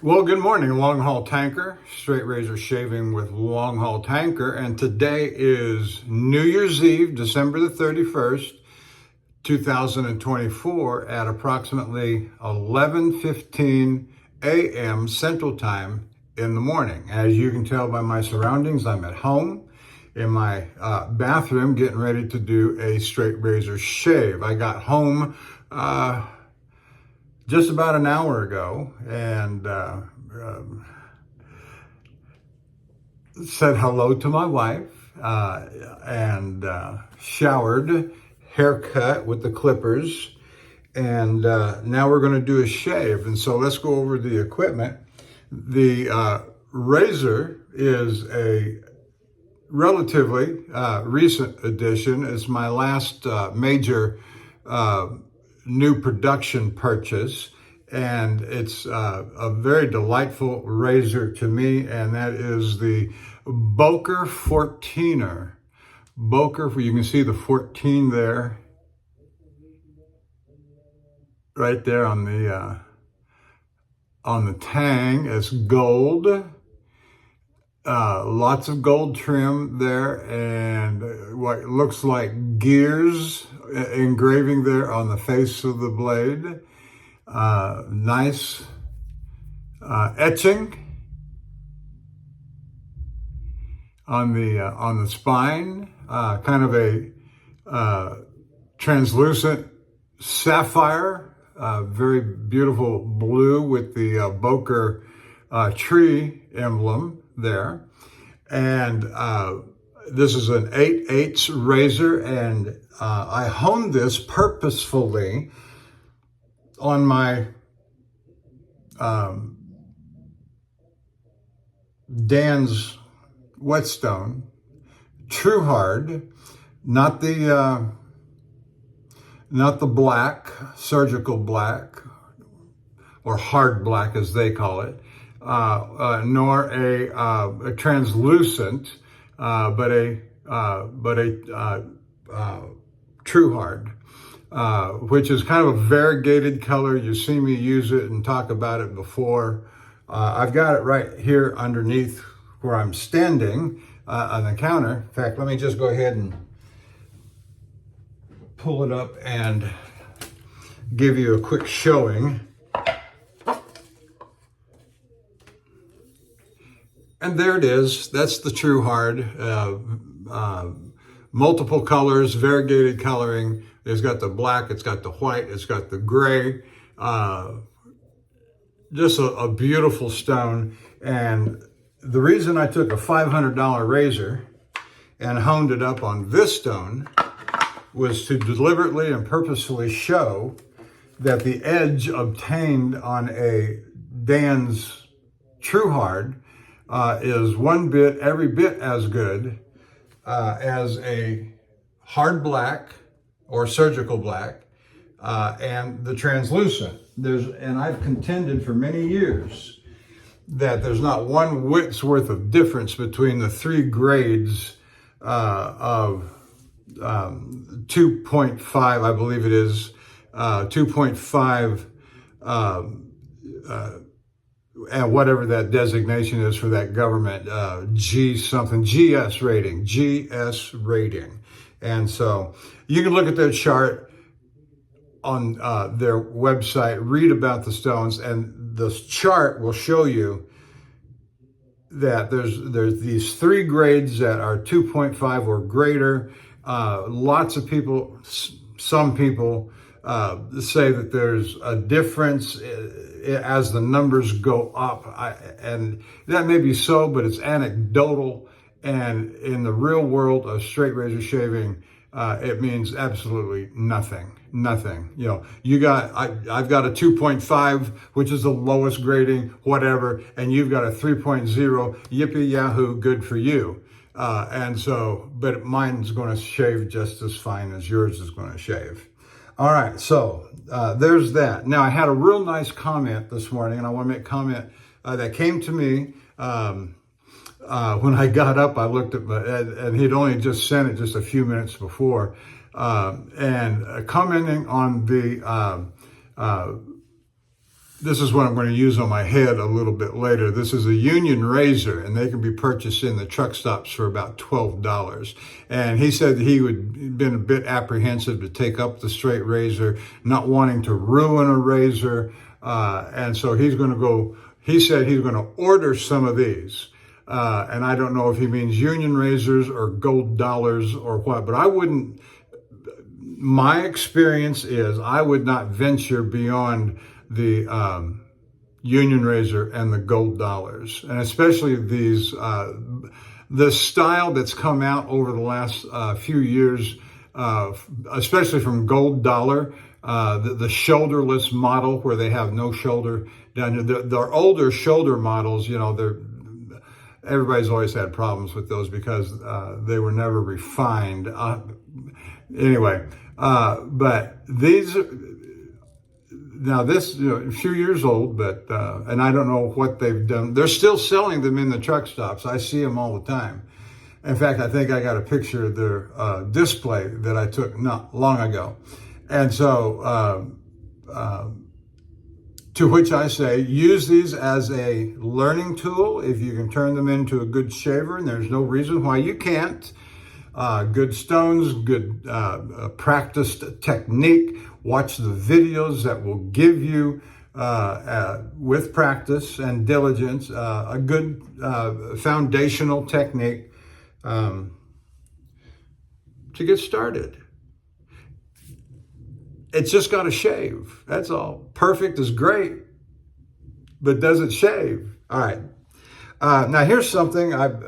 Well, good morning, Longhaultanker, straight razor shaving with Longhaultanker, and today is New Year's Eve, December the 31st, 2024 at approximately 11:15 a.m. Central Time in the morning. As you can tell by my surroundings, I'm at home in my bathroom getting ready to do a straight razor shave. I got home just about an hour ago and said hello to my wife and showered, haircut with the clippers, and now we're going to do a shave. And so let's go over the equipment. The razor is a relatively recent addition. It's my last major new production purchase, and it's a very delightful razor to me, and that is the Boker 14er. Boker, you can see the 14 there, right there on the tang. It's gold. Lots of gold trim there, and what looks like gears engraving there on the face of the blade. Nice etching on the spine. Kind of a translucent sapphire, very beautiful blue with the Boker tree emblem there. And this is an 8/8 razor, and I honed this purposefully on my Dan's whetstone, true hard, not the black, surgical black, or hard black as they call it, nor a translucent, but a true hard, which is kind of a variegated color. You see me use it and talk about it before. I've got it right here underneath where I'm standing on the counter. In fact, let me just go ahead and pull it up and give you a quick showing. And there it is. That's the true hard. Multiple colors, variegated coloring. It's got the black, it's got the white, it's got the gray. Just a beautiful stone. And the reason I took a $500 razor and honed it up on this stone was to deliberately and purposefully show that the edge obtained on a Dan's true hard is every bit as good as a hard black or surgical black and the translucent. And I've contended for many years that there's not one whit's worth of difference between the three grades of 2.5, I believe it is, 2.5 and whatever that designation is for that government, GS rating. And so you can look at that chart on their website, read about the stones, and the chart will show you that there's these three grades that are 2.5 or greater. Lots of people, some people say that there's a difference as the numbers go up, and that may be so, but it's anecdotal. And in the real world of straight razor shaving, it means absolutely nothing. Nothing. You know, I've got a 2.5, which is the lowest grading, whatever, and you've got a 3.0. Yippee yahoo, good for you. And so, but mine's going to shave just as fine as yours is going to shave. All right, so there's that. Now, I had a real nice comment this morning, and I want to make a comment that came to me when I got up. I looked at and he'd only just sent it just a few minutes before, and commenting on the this is what I'm going to use on my head a little bit later. This is a Union razor, and they can be purchased in the truck stops for about $12. And he said that he would been a bit apprehensive to take up the straight razor, not wanting to ruin a razor. And so he said he's going to order some of these. And I don't know if he means Union razors or gold dollars or what, but my experience is I would not venture beyond the Union razor and the gold dollars, and especially these the style that's come out over the last few years, especially from Gold Dollar, the shoulderless model where they have no shoulder down here. The older shoulder models, everybody's always had problems with those because they were never refined. But these. Now this, a few years old, but and I don't know what they've done. They're still selling them in the truck stops. I see them all the time. In fact, I think I got a picture of their display that I took not long ago. And so, to which I say, use these as a learning tool. If you can turn them into a good shaver, and there's no reason why you can't. Good stones, good practiced technique. Watch the videos that will give you, with practice and diligence, a good foundational technique to get started. It's just got to shave. That's all. Perfect is great, but does it shave? All right. Now here's something I've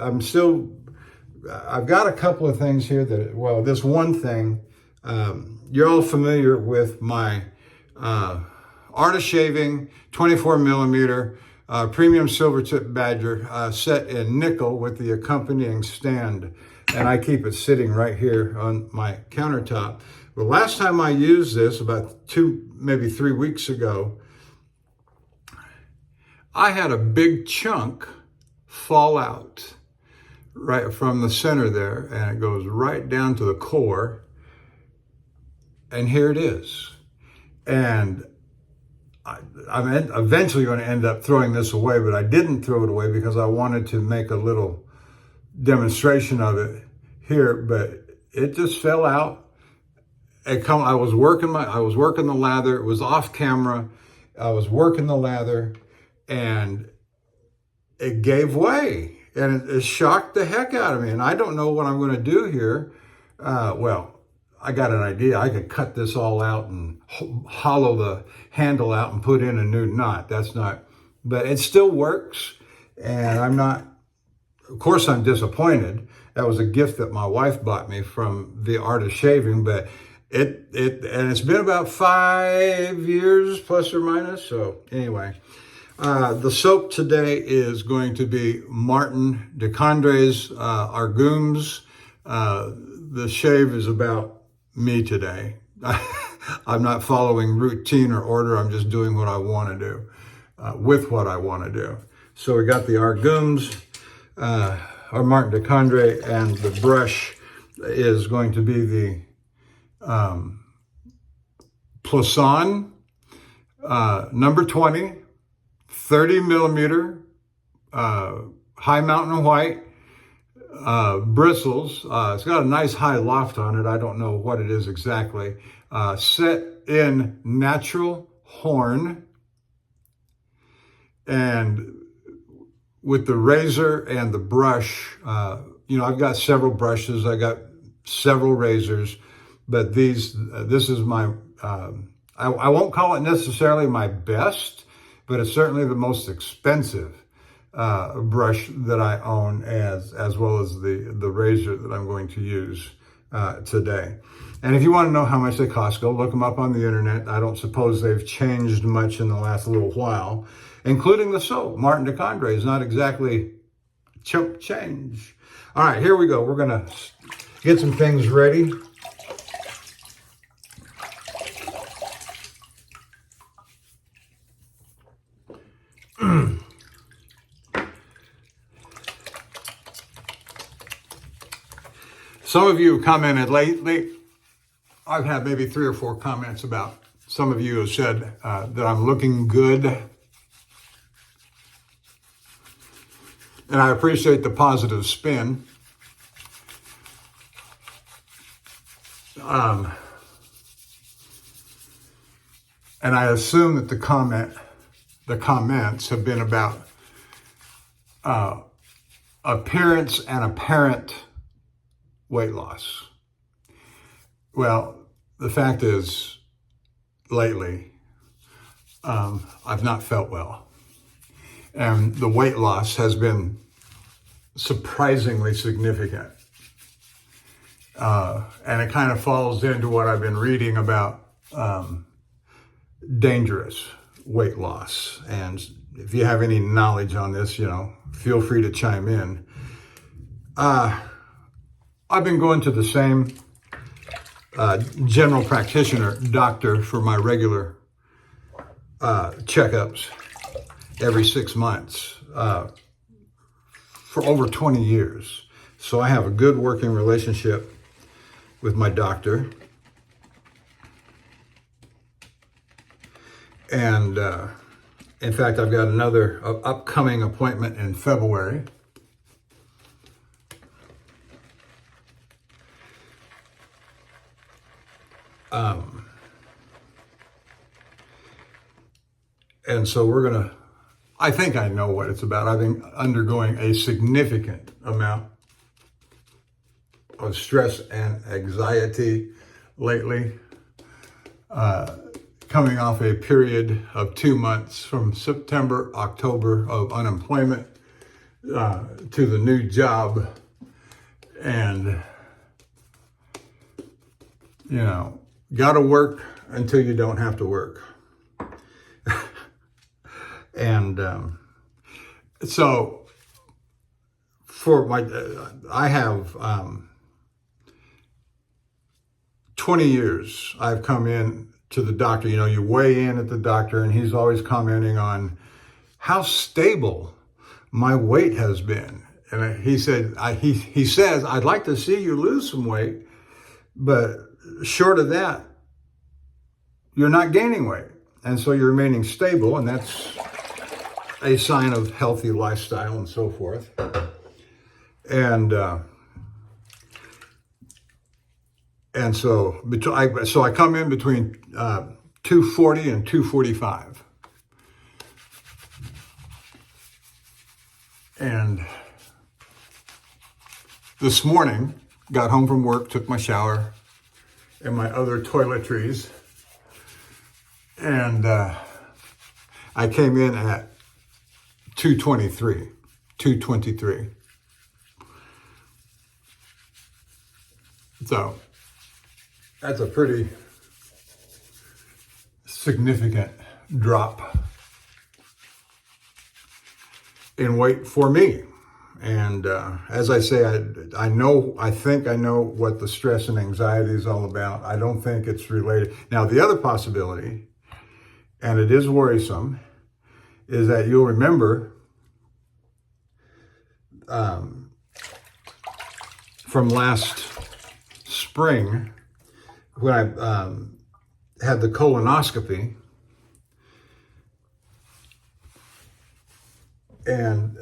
got a couple of things here this one thing, you're all familiar with my Art of Shaving 24 millimeter premium silver tip badger set in nickel with the accompanying stand. And I keep it sitting right here on my countertop. The last time I used this, about 2, maybe 3 weeks ago, I had a big chunk fall out right from the center there, and it goes right down to the core. And here it is. And I'm eventually going to end up throwing this away, but I didn't throw it away because I wanted to make a little demonstration of it here, but it just fell out. I was working the lather. It was off camera. I was working the lather and it gave way. And it shocked the heck out of me. And I don't know what I'm going to do here. I got an idea. I could cut this all out and hollow the handle out and put in a new knot. But it still works. And of course I'm disappointed. That was a gift that my wife bought me from the Art of Shaving, but it's been about 5 years plus or minus. So anyway, the soap today is going to be Martin de Condré's Argumes. The shave is about me today. I'm not following routine or order. I'm just doing what I want to do with what I want to do. So we got the Argumes, or Martin de Condré, and the brush is going to be the Plisson number 20, 30 millimeter, high mountain white, bristles. It's got a nice high loft on it. I don't know what it is exactly. Set in natural horn, and with the razor and the brush, I've got several brushes. I got several razors, but this is my, I won't call it necessarily my best, but it's certainly the most expensive brush that I own, as well as the razor that I'm going to use today. And if you want to know how much they cost, go look them up on the internet. I don't suppose they've changed much in the last little while, including the soap. Martin de Condré is not exactly chump change. All right, here we go. We're going to get some things ready. Some of you commented lately. I've had maybe 3 or 4 comments about Some of you have said that I'm looking good. And I appreciate the positive spin. And I assume that the comments have been about appearance and apparent weight loss. Well, the fact is, lately, I've not felt well. And the weight loss has been surprisingly significant. And it kind of falls into what I've been reading about dangerous weight loss. And if you have any knowledge on this, feel free to chime in. I've been going to the same general practitioner doctor for my regular checkups every 6 months for over 20 years. So I have a good working relationship with my doctor. And in fact, I've got another upcoming appointment in February. And so I think I know what it's about. I've been undergoing a significant amount of stress and anxiety lately, coming off a period of 2 months from September, October of unemployment to the new job. And, gotta work until you don't have to work. And so I have 20 years I've come in to the doctor. You weigh in at the doctor and he's always commenting on how stable my weight has been. And he says, I'd like to see you lose some weight, but short of that, you're not gaining weight. And so you're remaining stable, and that's a sign of healthy lifestyle and so forth. And so I come in between 240 and 245. And this morning, got home from work, took my shower and my other toiletries, and I came in at 223. So that's a pretty significant drop in weight for me. And as I say, I think I know what the stress and anxiety is all about. I don't think it's related. Now, the other possibility, and it is worrisome, is that you'll remember from last spring when I had the colonoscopy, and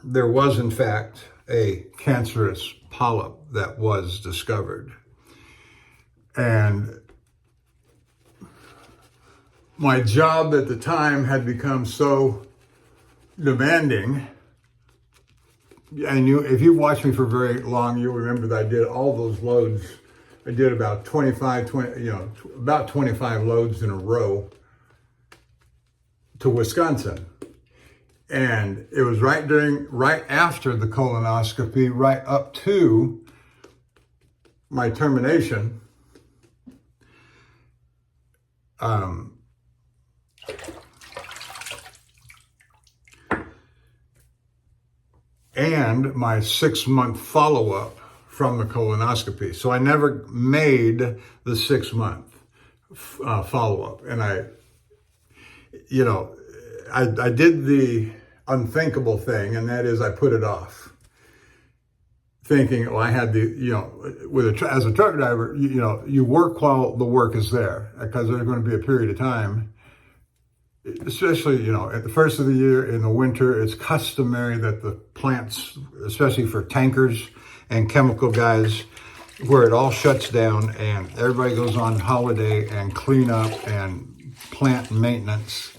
there was in fact a cancerous polyp that was discovered. And my job at the time had become so demanding. And if you watched me for very long, you'll remember that I did all those loads. I did about 25 loads in a row to Wisconsin. And it was right after the colonoscopy, right up to my termination. And my 6-month follow-up from the colonoscopy. So I never made the 6-month follow-up. And I did the unthinkable thing, and that is I put it off thinking, oh, I had the, as a truck driver, you work while the work is there, because there's going to be a period of time, especially, at the first of the year in the winter, it's customary that the plants, especially for tankers and chemical guys, where it all shuts down and everybody goes on holiday and cleanup and plant maintenance.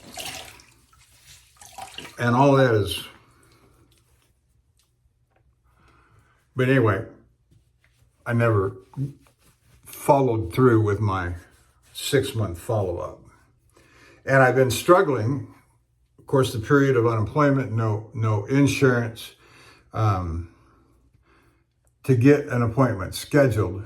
And all that is, but anyway, I never followed through with my 6-month follow-up. And I've been struggling, of course, the period of unemployment, no insurance, to get an appointment scheduled.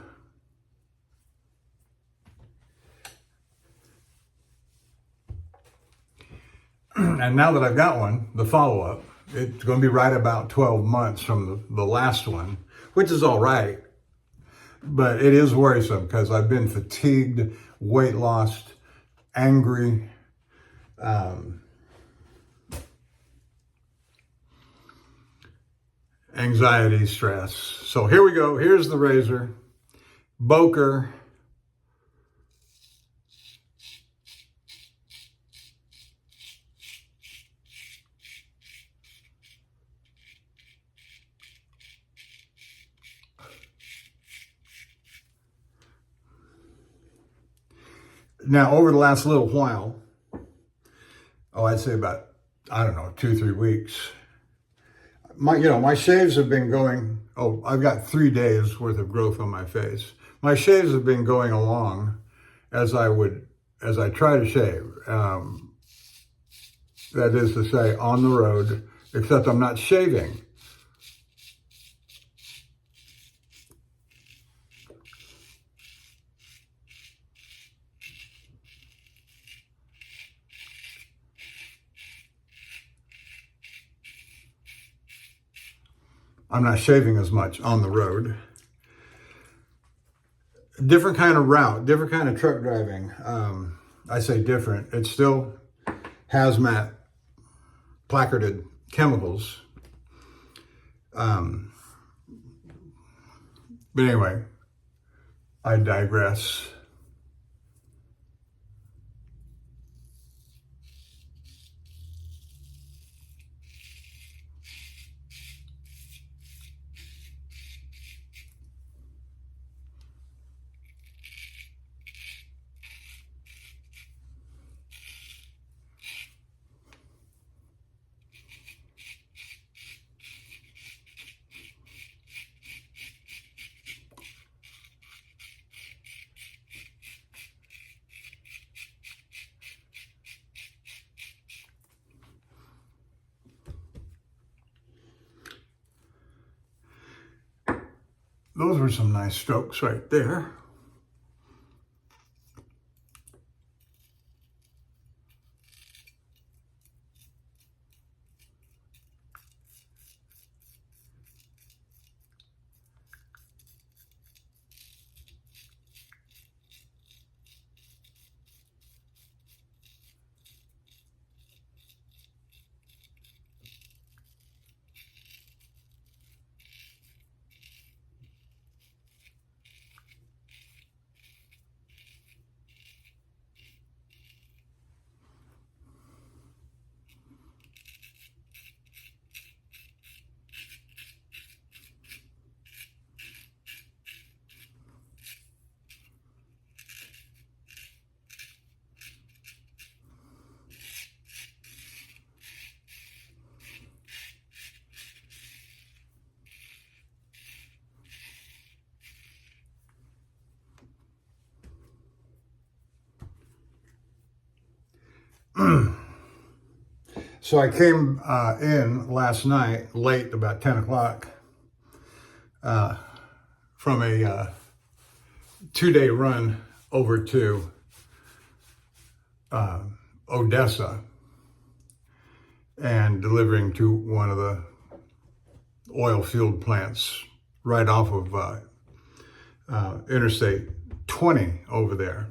And now that I've got one, the follow-up, it's going to be right about 12 months from the last one, which is all right. But it is worrisome because I've been fatigued, weight loss, angry, anxiety, stress. So here we go. Here's the razor. Boker. Now, over the last little while, I'd say about, 2-3 weeks, my shaves have been going, I've got 3 days worth of growth on my face. My shaves have been going along as I try to shave. That is to say, on the road, except I'm not shaving. I'm not shaving as much on the road. Different kind of route, different kind of truck driving. I say different. It's still hazmat, placarded chemicals. But anyway, I digress. Those were some nice strokes right there. So I came in last night, late, about 10 o'clock, from a 2-day run over to Odessa and delivering to one of the oil field plants right off of Interstate 20 over there.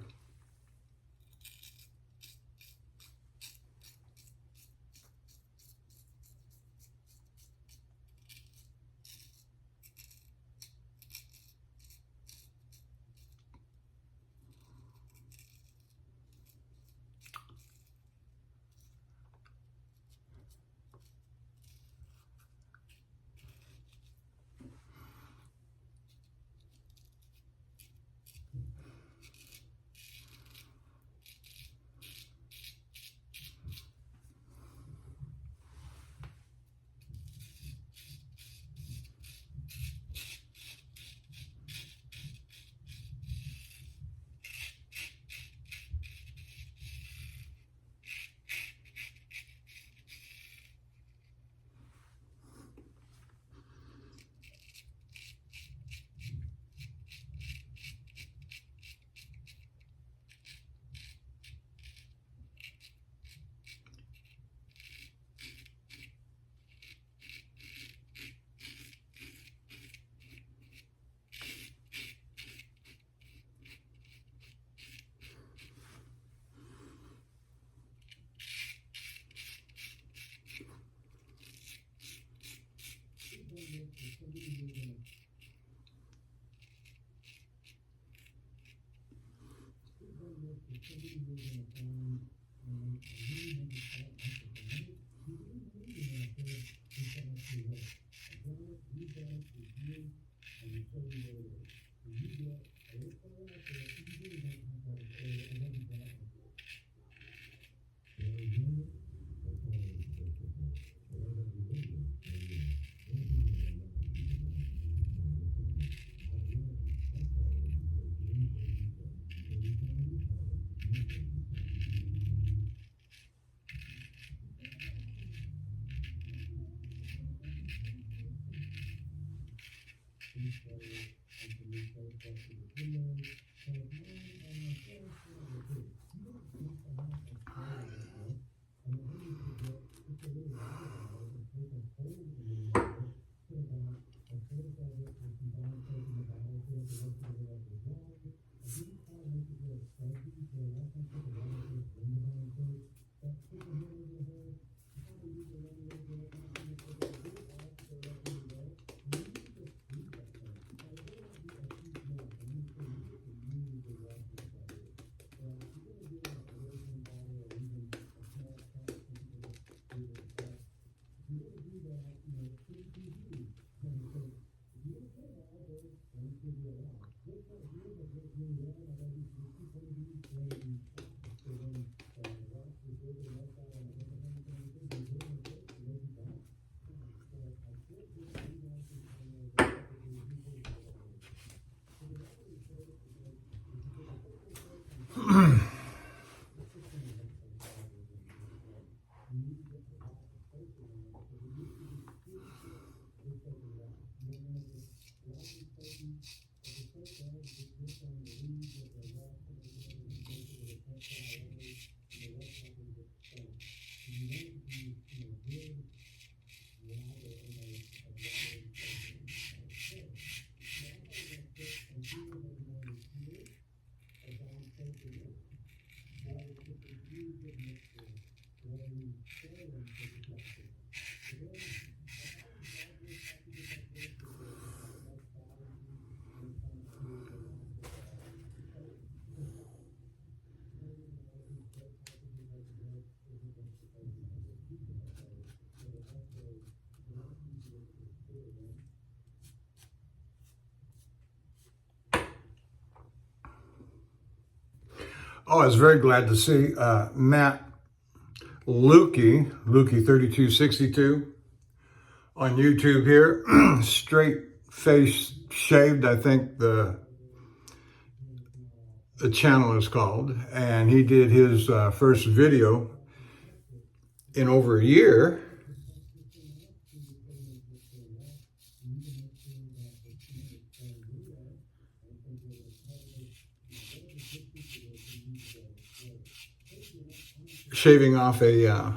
Oh, I was very glad to see Matt Lukey 3262 on YouTube here. Straight face shaved, I think the channel is called. And he did his first video in over a year. Shaving off a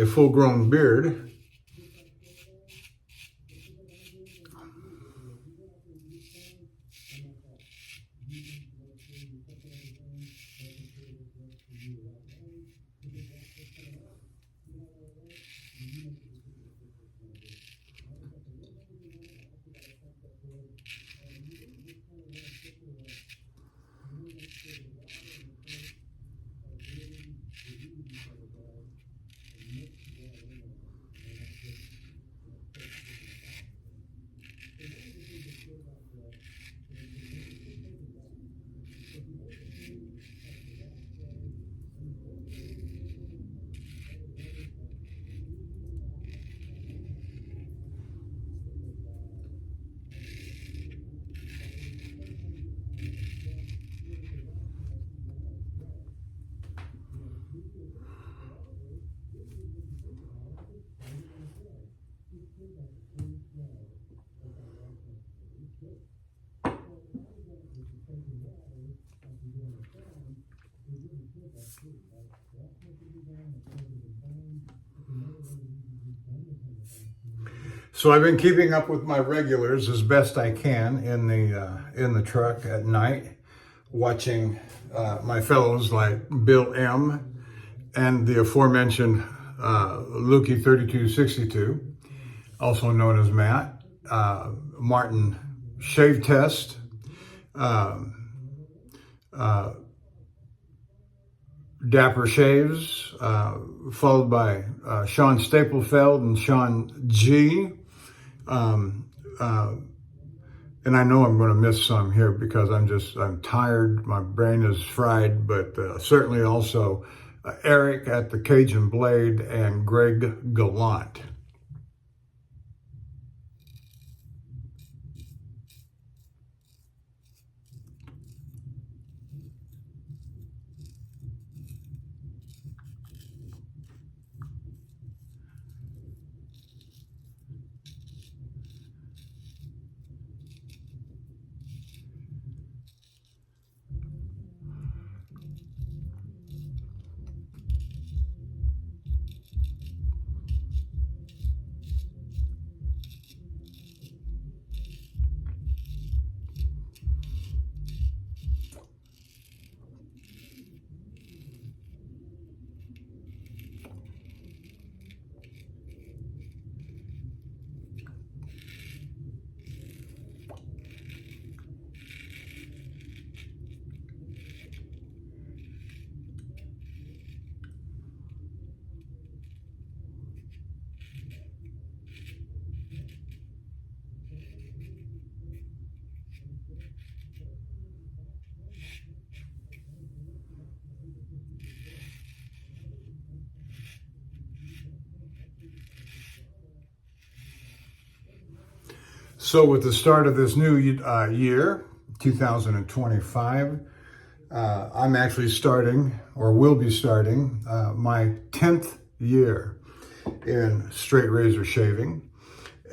full-grown beard. So I've been keeping up with my regulars as best I can in the truck at night, watching my fellows like Bill M. and the aforementioned Lukey 3262, also known as Matt, Martin Shave Test, Dapper Shaves, followed by Sean Staplefeld and Sean G. And I know I'm going to miss some here because I'm tired. My brain is fried, but certainly also Eric at the Cajun Blade and Greg Gallant. So with the start of this new year, 2025, I'm actually starting, or will be starting, my 10th year in straight razor shaving.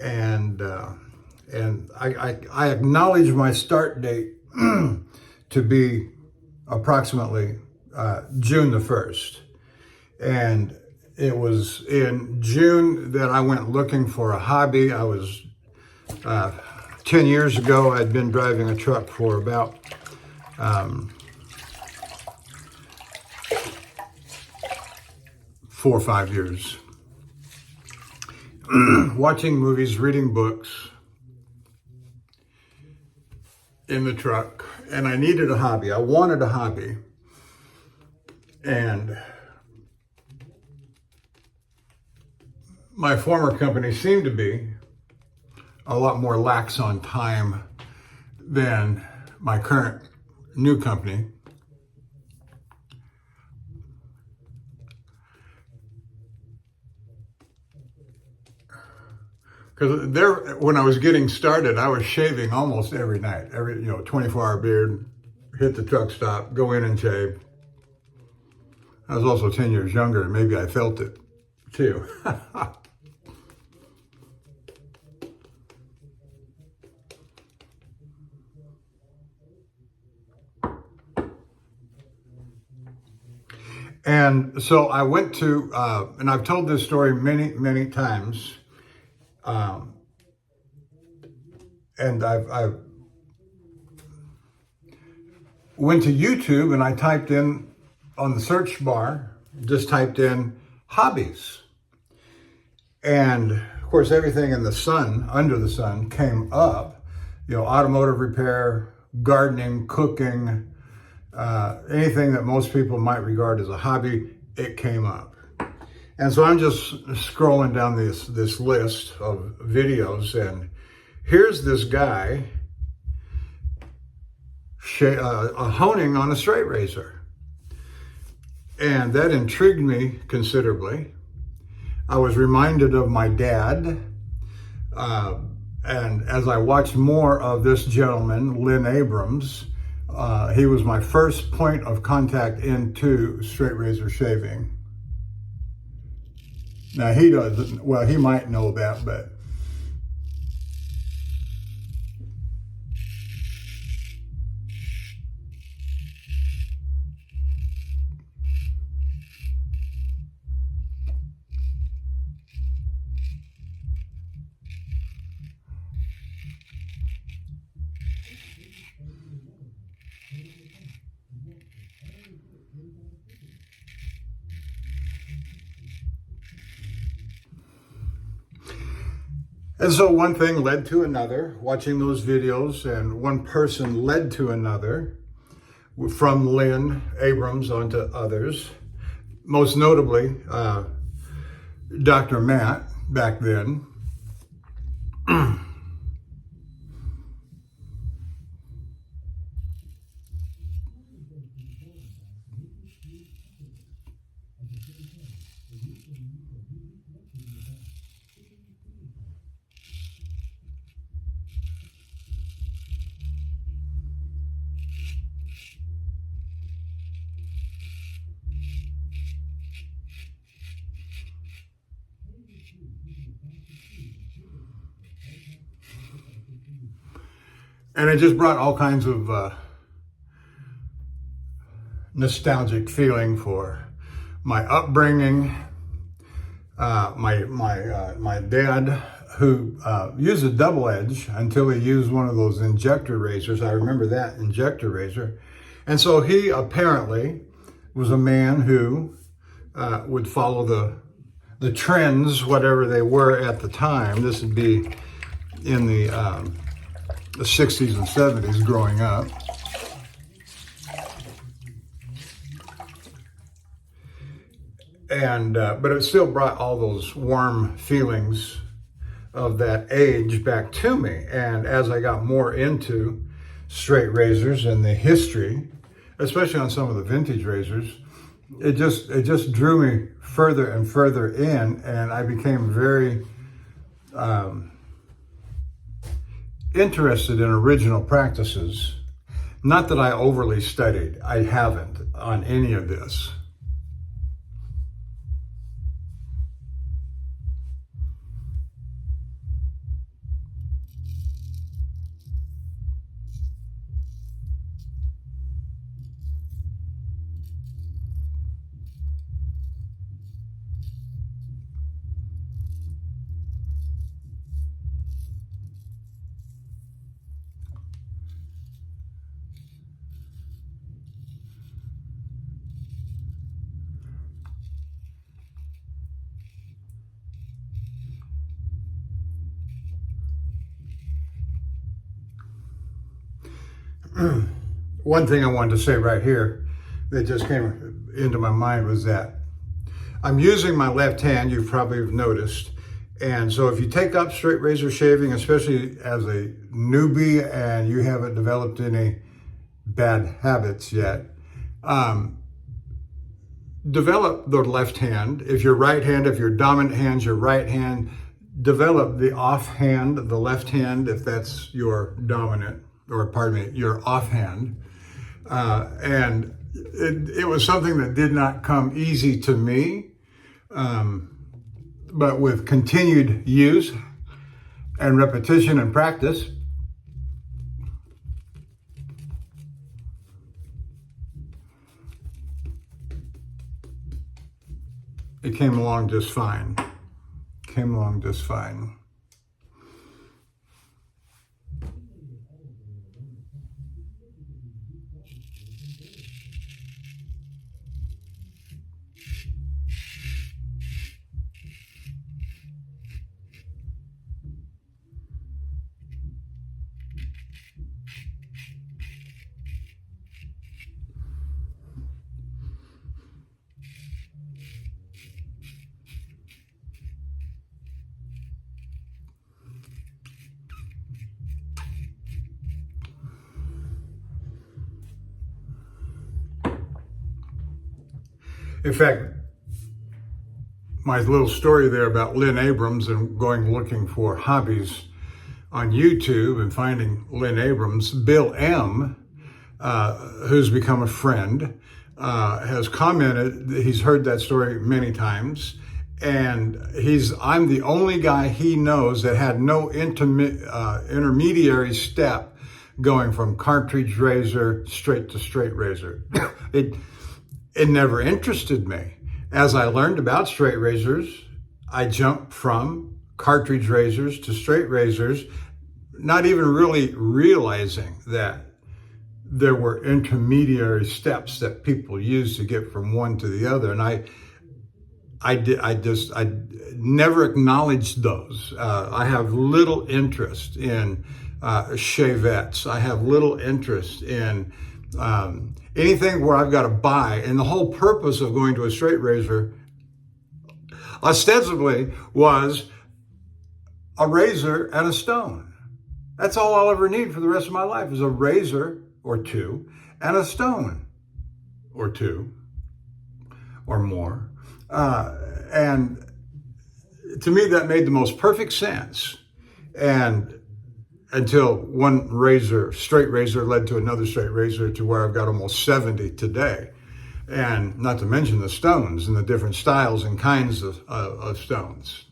And I acknowledge my start date to be approximately June the 1st. And it was in June that I went looking for a hobby. I was 10 years ago, I'd been driving a truck for about 4 or 5 years. Watching movies, reading books in the truck, and I needed a hobby. I wanted a hobby. And my former company seemed to be a lot more lax on time than my current new company. Because there, when I was getting started, I was shaving almost every night, 24-hour beard, hit the truck stop, go in and shave. I was also 10 years younger, and maybe I felt it too. And so I went to, and I've told this story many, many times. And I went to YouTube and I typed in on the search bar, just typed in hobbies. And of course, everything in the sun, under the sun, came up. Automotive repair, gardening, cooking, anything that most people might regard as a hobby, it came up. And so I'm just scrolling down this list of videos, and here's this guy honing on a straight razor. And that intrigued me considerably. I was reminded of my dad. And as I watched more of this gentleman, Lynn Abrams, he was my first point of contact into straight razor shaving. Now he doesn't, well, he might know that, but and so one thing led to another, watching those videos, and one person led to another, from Lynn Abrams onto others. most notably Dr. Matt back then. And it just brought all kinds of nostalgic feeling for my upbringing. My dad, who used a double edge until he used one of those injector razors. I remember that injector razor. And so he apparently was a man who would follow the trends, whatever they were at the time. This would be in the 60s and 70s growing up. And but it still brought all those warm feelings of that age back to me. And as I got more into straight razors and the history, especially on some of the vintage razors, it just drew me further and further in, and I became very interested in original practices. Not that I overly studied. I haven't on any of this. One thing I wanted to say right here that just came into my mind was that I'm using my left hand, you've probably noticed. And so if you take up straight razor shaving, especially as a newbie and you haven't developed any bad habits yet, develop the left hand. If you're right-handed, if your dominant hand's your right hand, develop the off hand, the left hand, if that's your dominant, or pardon me, your offhand. And it was something that did not come easy to me, but with continued use and repetition and practice, it came along just fine. Came along just fine. In fact, my little story there about Lynn Abrams and going looking for hobbies on YouTube and finding Lynn Abrams, Bill M., who's become a friend, has commented, he's heard that story many times, and I'm the only guy he knows that had no intermediary step going from cartridge razor straight to straight razor. It never interested me. As I learned about straight razors, I jumped from cartridge razors to straight razors, not even really realizing that there were intermediary steps that people use to get from one to the other. And I never acknowledged those. I have little interest in shavettes. I have little interest in Anything where I've got to buy, and the whole purpose of going to a straight razor ostensibly was a razor and a stone. That's all I'll ever need for the rest of my life is a razor or two and a stone or two or more. And to me, that made the most perfect sense. And until one razor, straight razor, led to another straight razor to where I've got almost 70 today. And not to mention the stones and the different styles and kinds of stones.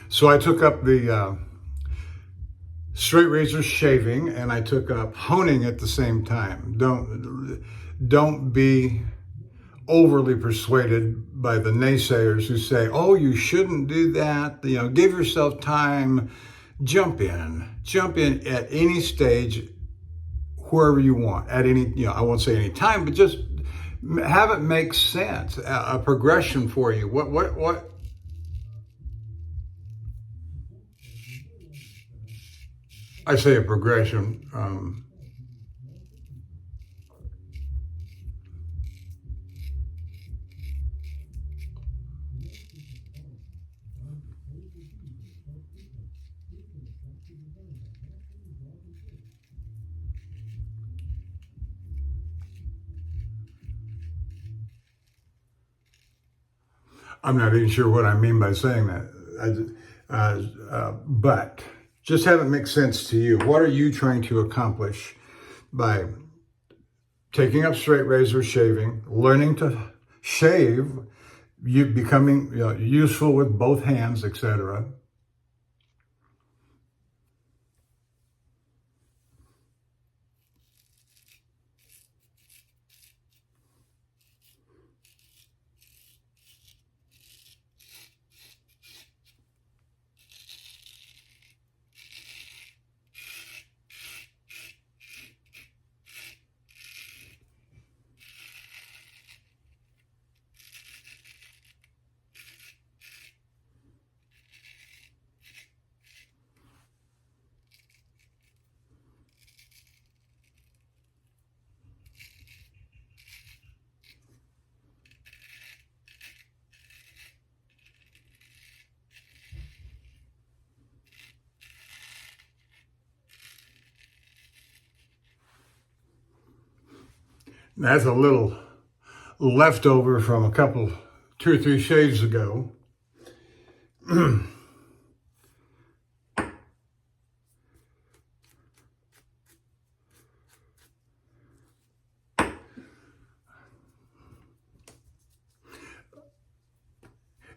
So I took up the straight razor shaving, and I took up honing at the same time. Don't be overly persuaded by the naysayers who say, "Oh, you shouldn't do that." You know, give yourself time. Jump in at any stage, wherever you want. At any, I won't say any time, but just have it make sense. A progression for you. What? I say a progression. I'm not even sure what I mean by saying that. But just have it make sense to you. What are you trying to accomplish by taking up straight razor shaving, learning to shave, you becoming useful with both hands, etc. That's a little leftover from a couple, 2 or 3 shaves ago.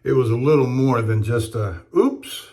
It was a little more than just a oops.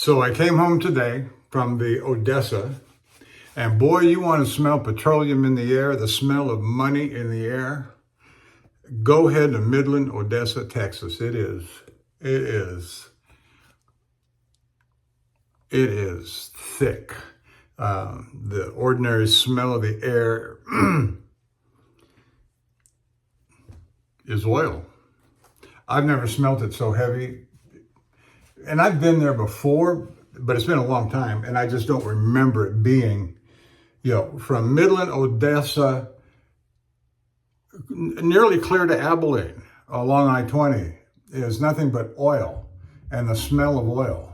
So I came home today from the Odessa, and boy, you want to smell petroleum in the air, the smell of money in the air. Go ahead to Midland, Odessa, Texas. It is thick. The ordinary smell of the air is oil. I've never smelt it so heavy. And I've been there before, but it's been a long time, and I just don't remember it being, from Midland, Odessa, nearly clear to Abilene along I-20 is nothing but oil and the smell of oil.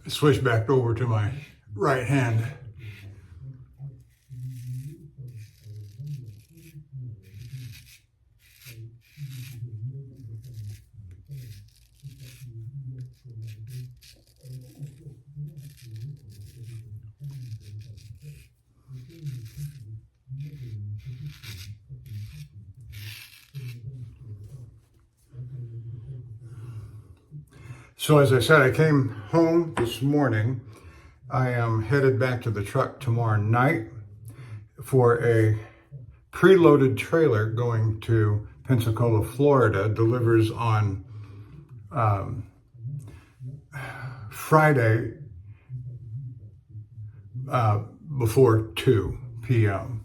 Switch back over to my right hand. So as I said, I came home this morning. I am headed back to the truck tomorrow night for a preloaded trailer going to Pensacola, Florida. Delivers on Friday before 2 p.m.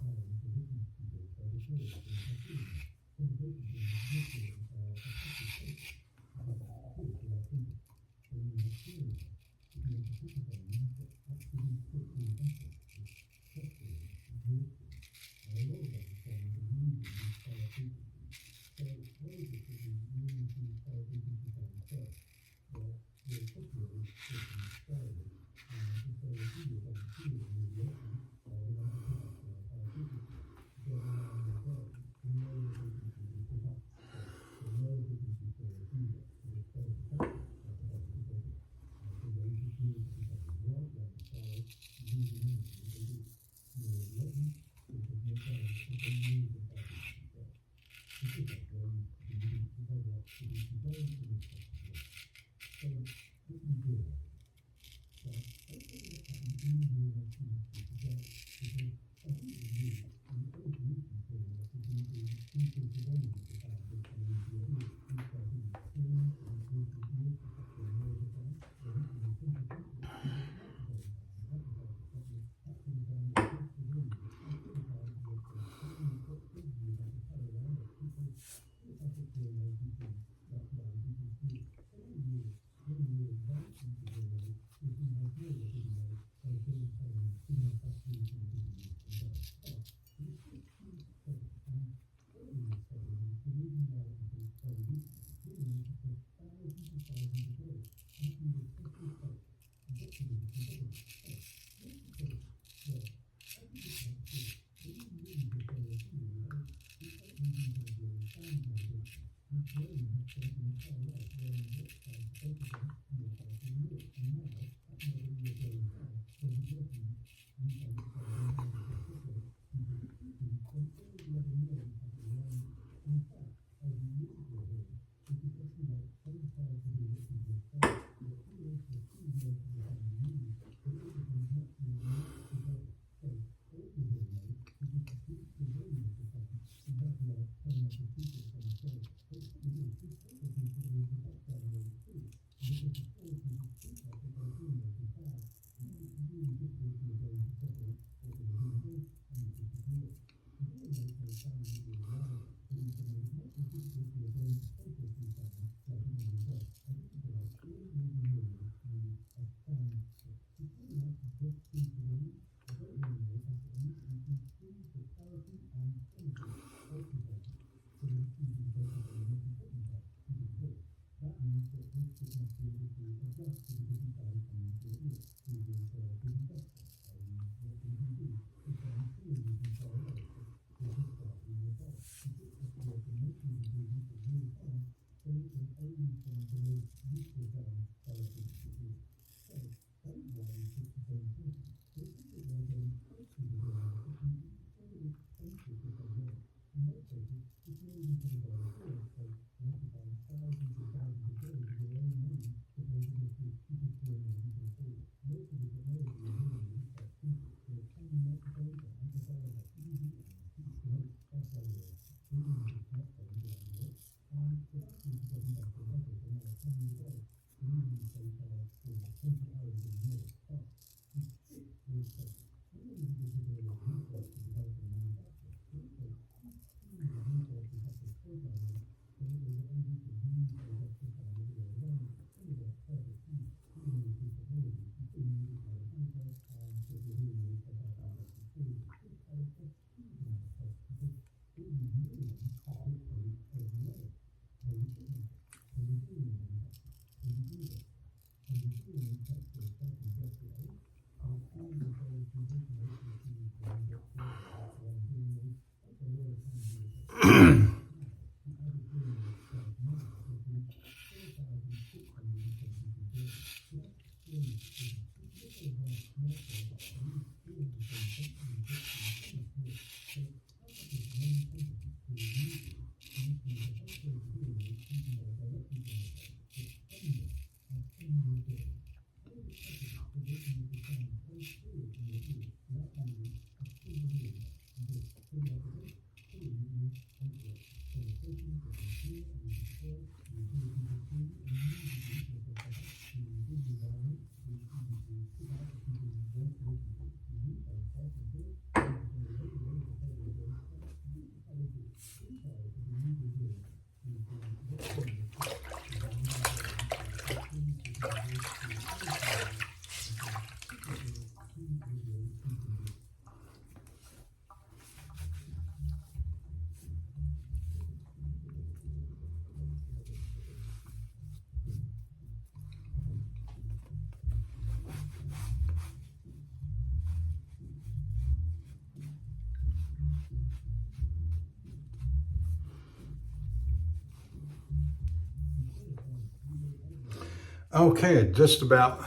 Okay, just about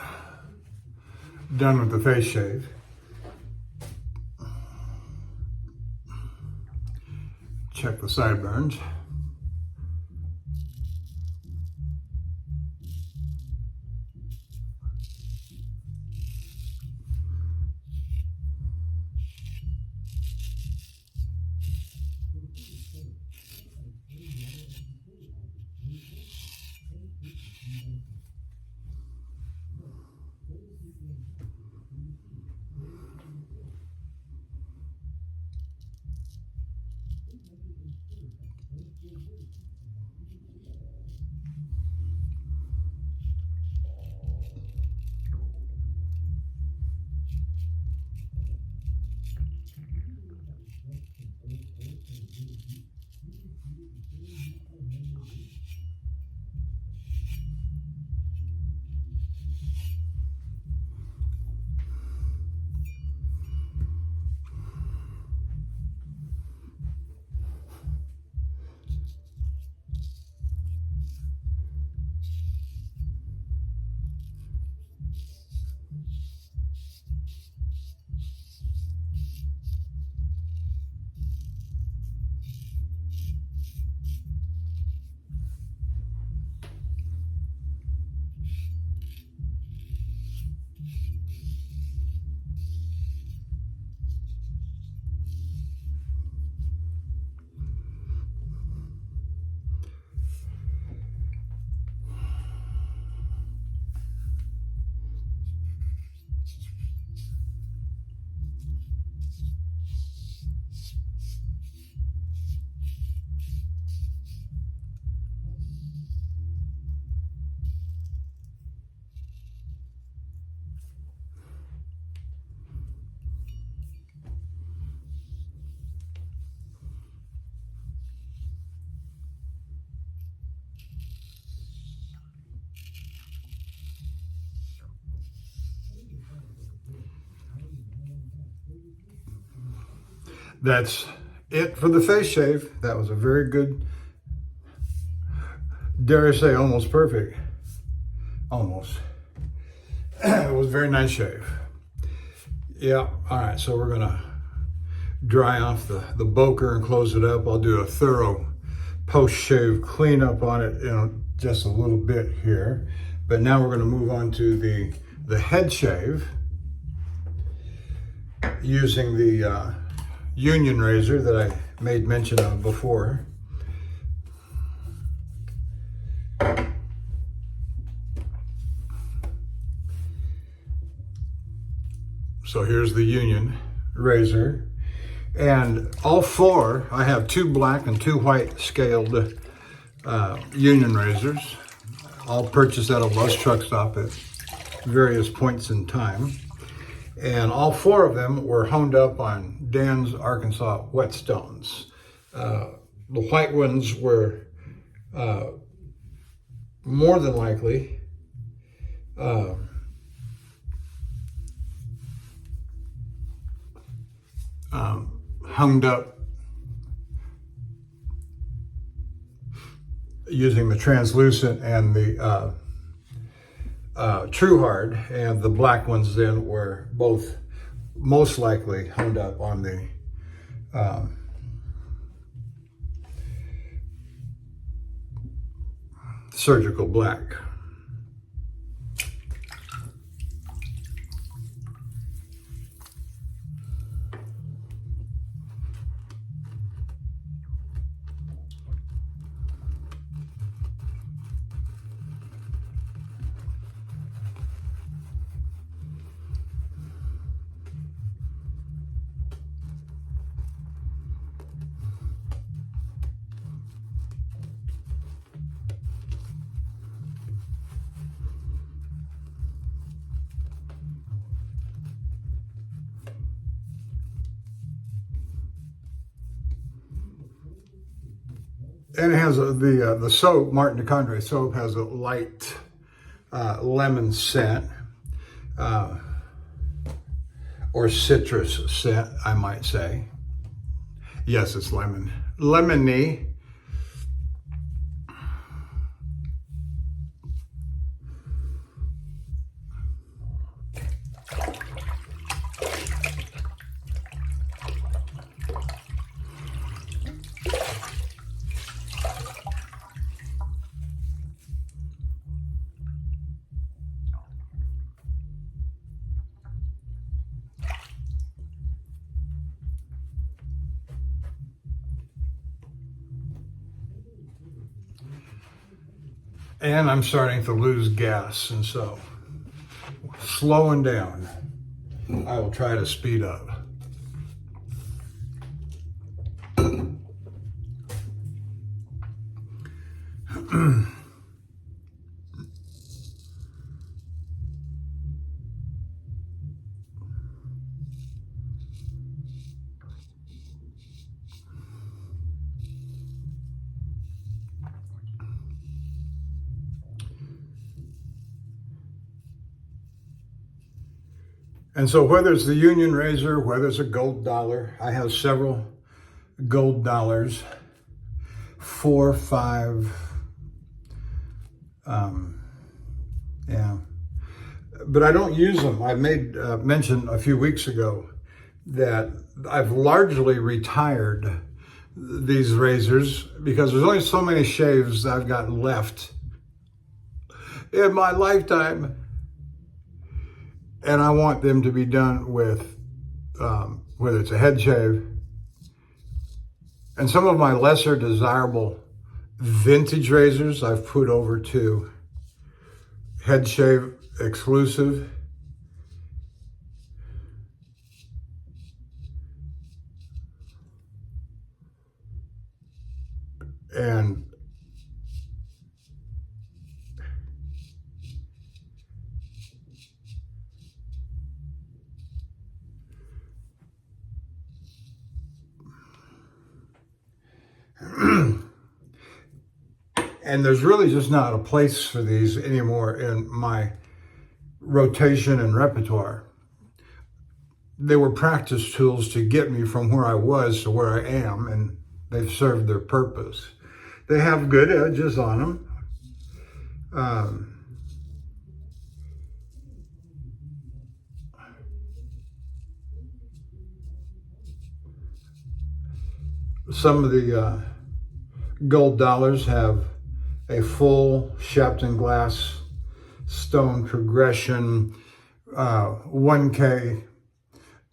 done with the face shave. check the sideburns. That's it for the face shave. That was a very good, dare I say, almost perfect. Almost. It was a very nice shave. Yeah, all right, so we're gonna dry off the boker and close it up. I'll do a thorough post-shave cleanup on it in just a little bit here. But now we're gonna move on to the head shave using the Union razor that I made mention of before. So here's the Union razor. And all four, I have 2 black and 2 white scaled Union razors, all purchased at a bus truck stop at various points in time. And all 4 of them were honed up on Dan's Arkansas whetstones. The white ones were more than likely hung up using the translucent and the True Hard, and the black ones then were both most likely hung up on the surgical black. And it has the soap, Martin DeCondre soap, has a light lemon scent, or citrus scent, I might say. Yes, it's lemony. And I'm starting to lose gas, and so slowing down. I will try to speed up. And so whether it's the Union razor, whether it's a gold dollar, I have several gold dollars, 4, 5, yeah. But I don't use them. I made mention a few weeks ago that I've largely retired these razors because there's only so many shaves I've got left in my lifetime. And I want them to be done with, whether it's a head shave, and some of my lesser desirable vintage razors I've put over to head shave exclusive. And and there's really just not a place for these anymore in my rotation and repertoire. They were practice tools to get me from where I was to where I am, and they've served their purpose. They have good edges on them. Some of the gold dollars have a full Shapton glass stone progression, 1K,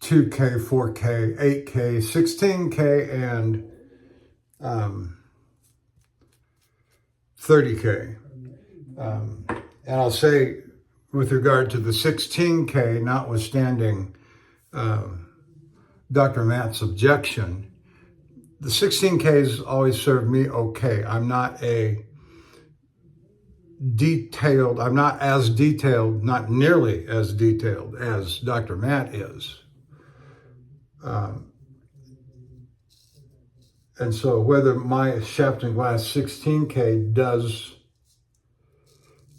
2K, 4K, 8K, 16K, and 30K. And I'll say, with regard to the 16K, notwithstanding Dr. Matt's objection, the 16Ks always served me okay. I'm not as detailed, not nearly as detailed as Dr. Matt is. And so whether my Shapton Glass 16K does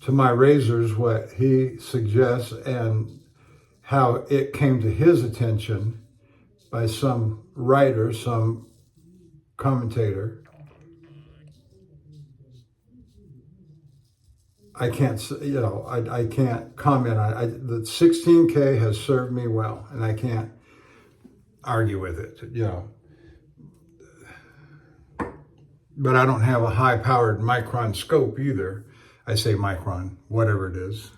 to my razors what he suggests and how it came to his attention by some writer, some commentator, I can't, I can't comment on it. The 16K has served me well, and I can't argue with it, But I don't have a high-powered micron scope either. I say micron, whatever it is.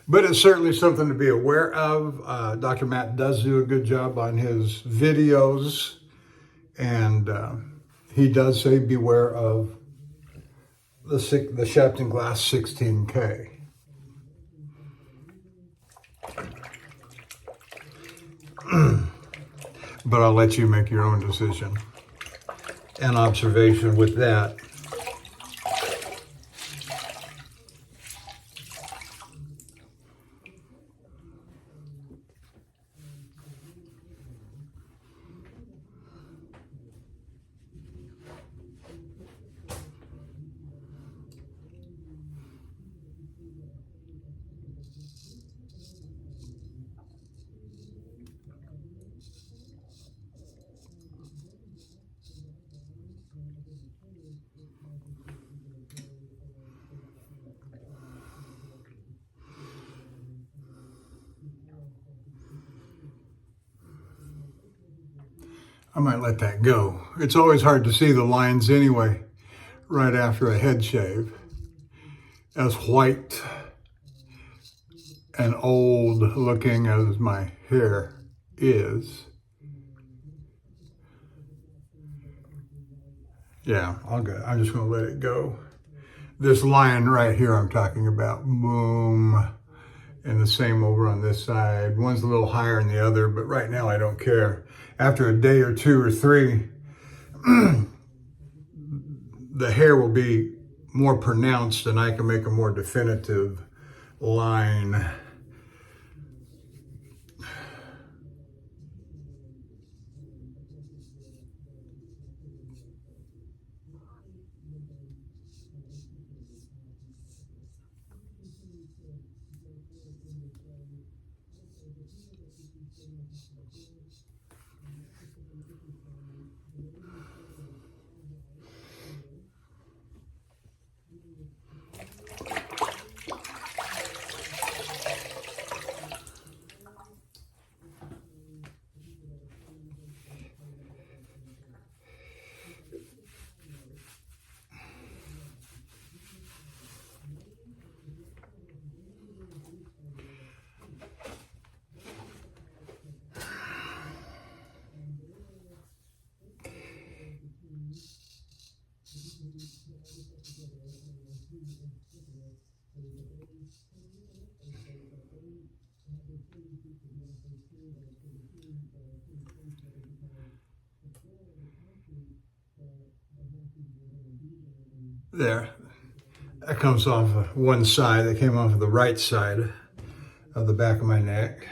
But it's certainly something to be aware of. Dr. Matt does do a good job on his videos, and he does say beware of the Shapton Glass 16K. But I'll let you make your own decision and observation with that. I might let that go. It's always hard to see the lines anyway, right after a head shave. As white and old looking as my hair is. Yeah, I'm just gonna let it go. This line right here I'm talking about, boom. And the same over on this side. One's a little higher than the other, but right now I don't care. After a day or two or three, the hair will be more pronounced and I can make a more definitive line. There, that comes off of one side. That came off of the right side of the back of my neck.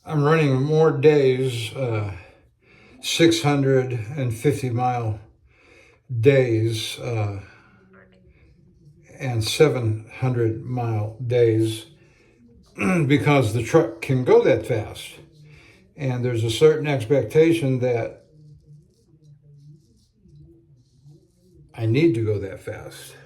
I'm running more days, 650-mile days and 700-mile days because the truck can go that fast. And there's a certain expectation that I need to go that fast.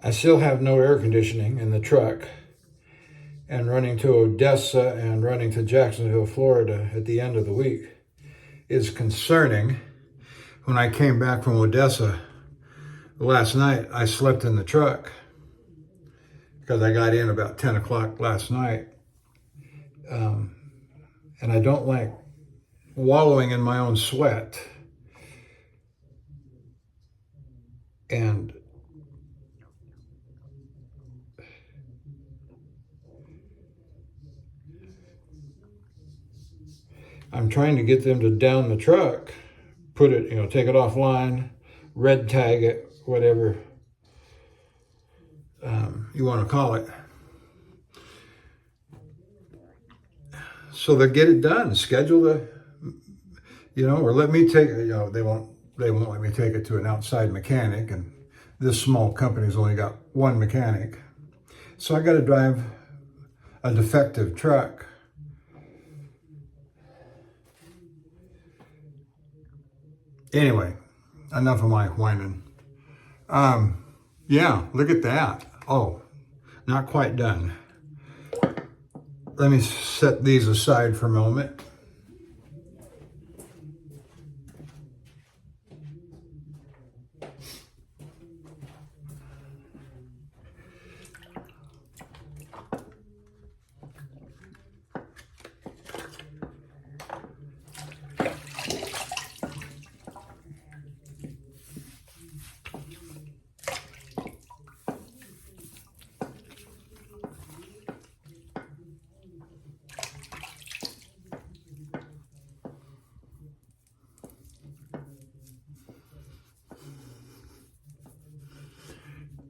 I still have no air conditioning in the truck, and running to Odessa and running to Jacksonville, Florida at the end of the week is concerning. When I came back from Odessa last night, I slept in the truck because I got in about 10 o'clock last night. And I don't like wallowing in my own sweat. And I'm trying to get them to down the truck, put it, take it offline, red tag it, whatever you want to call it. So they'll get it done, schedule the, or let me take it, they won't let me take it to an outside mechanic, and this small company's only got one mechanic. So I got to drive a defective truck. Anyway, enough of my whining. Yeah, look at that. Oh, not quite done. Let me set these aside for a moment.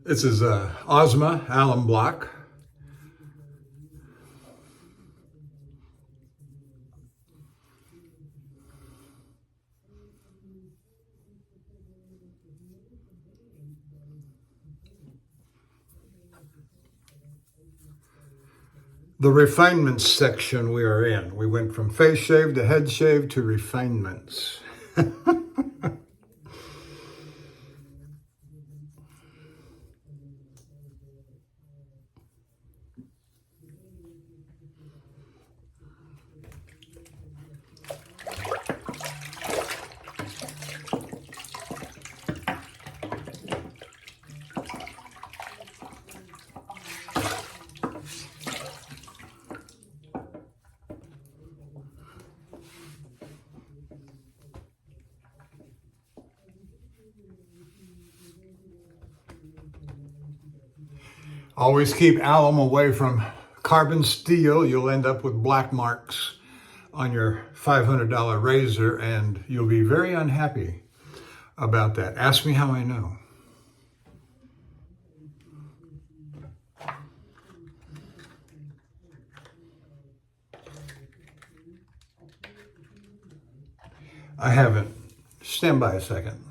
This is Ozma alum block. The refinements section we are in. We went from face shave to head shave to refinements. Always keep alum away from carbon steel. You'll end up with black marks on your $500 razor, and you'll be very unhappy about that. Ask me how I know. I haven't. Stand by a second.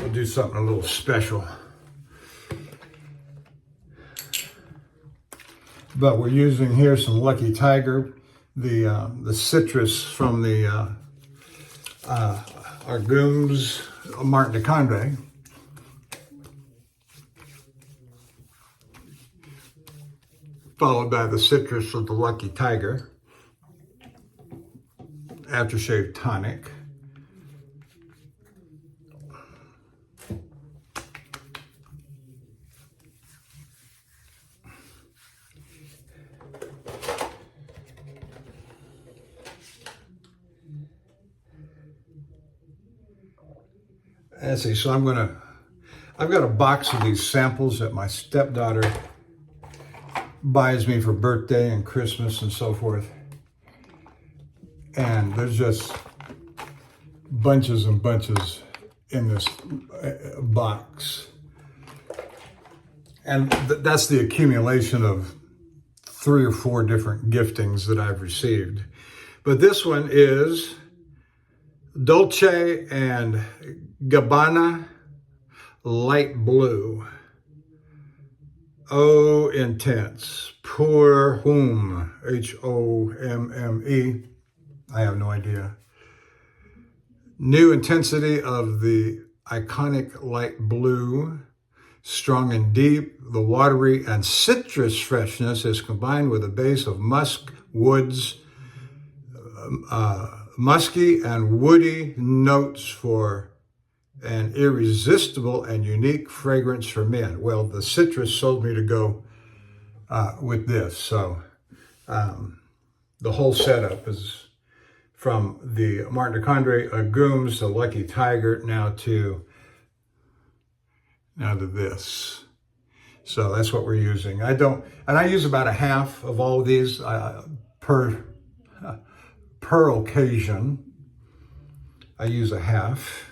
We'll do something a little special. But we're using here some Lucky Tiger, the citrus from the Argumes Martin de Conde. Followed by the citrus of the Lucky Tiger aftershave tonic. Let's see, so I've got a box of these samples that my stepdaughter buys me for birthday and Christmas and so forth. And there's just bunches and bunches in this box. And that's the accumulation of 3 or 4 different giftings that I've received. But this one is Dolce and Gabbana Light Blue. Oh, intense. Pour Homme. Homme. I have no idea. New intensity of the iconic light blue. Strong and deep. The watery and citrus freshness is combined with a base of musk, woods, musky and woody notes for an irresistible and unique fragrance for men. Well, the citrus sold me to go with this. So the whole setup is from the Martin de Conde Argumes, the Lucky Tiger, now to this. So that's what we're using. I use about a half of all of these per occasion. I use a half.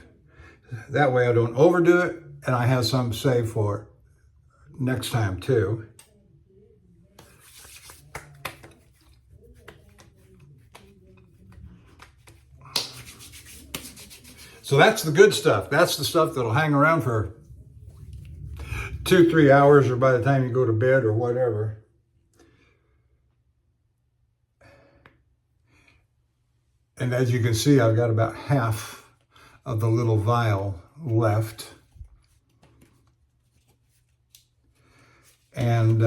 That way I don't overdo it, and I have some saved for next time too. So that's the good stuff. That's the stuff that'll hang around for 2-3 hours, or by the time you go to bed or whatever. And as you can see, I've got about half of the little vial left. And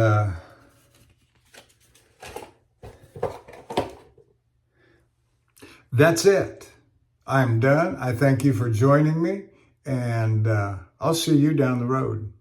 that's it. I'm done. I thank you for joining me, and I'll see you down the road.